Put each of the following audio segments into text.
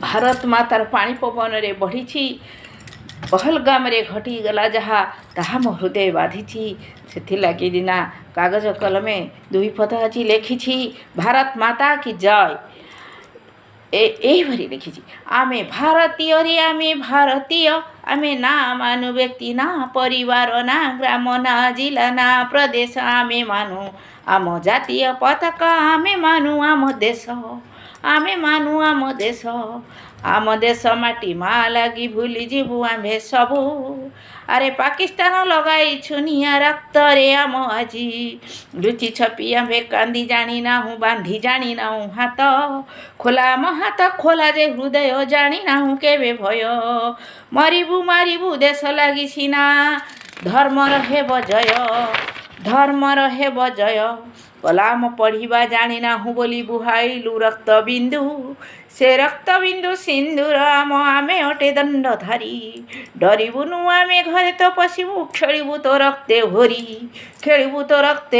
भारत मातार पाणी पवन रे बढ़ी पहलगाम रे घटीगला जहा ताहा मो हृदय बाधिछि सेथिलागि दिना कागज कलमे दुई पद आज लेखिछि भारत माता की जय एहिभरी लिखिछि आमे भारतीय रे आमे भारतीय आमे ना मानु व्यक्ति ना परिवार ना ग्राम ना जिला ना प्रदेश आमे मानु आम जातीय पताका आमे मानु आम देश आमे मानु आम देश माटी माँ लगी भूली जीवु आमे सबू अरे पाकिस्तान लगाई छुनिया रक्त रे आम आजी लुचि छपी आमे कांदी जानी ना हूँ बांधी जानी ना हूँ हाथ खोला मो हाथ खोला जे हृदय जानी ना हूँ केवे भय मरिबू मारिबू देश लगी सीना धर्म हेब जय कलाम पढ़िबा जानी ना हूँ बोली बुहाइलु रक्त बिंदु से रक्त बिंदु सिंदूर आम आमे अटे दंडधारी डरिबुनु आमे घरे तो पशिबु खेलिबु तो रक्ते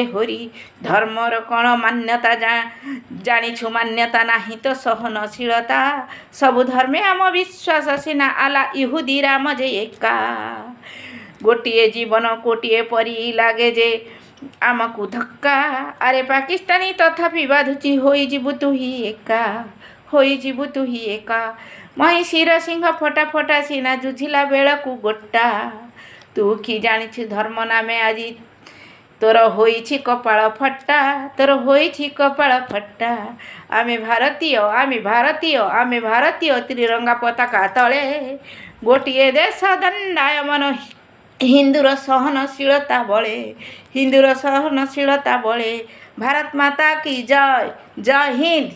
होरी धर्मर कण मान्यता जानिछु मान्यता नाही तो सहनशीलता सबु धर्मे आम विश्वास सिना आला इहुदी राम जे एका गोटिए जीवन कोटिए परी लागे जे आमकु धक्का अरे पाकिस्तानी तथापि बाधुची होइजिबु तु ही एका मही शिर सिंह फटा फटा सीना जुझिला बेलकु गोटा तू कि जानिछु धर्म नामे आजी तोर होइछि कपाळ फट्टा आमे भारतीय त्रिरंगा पताका तले गोटिए देश दंडायमन हिंदूर सहनशीलता बळे भारत माता की जय हिंद।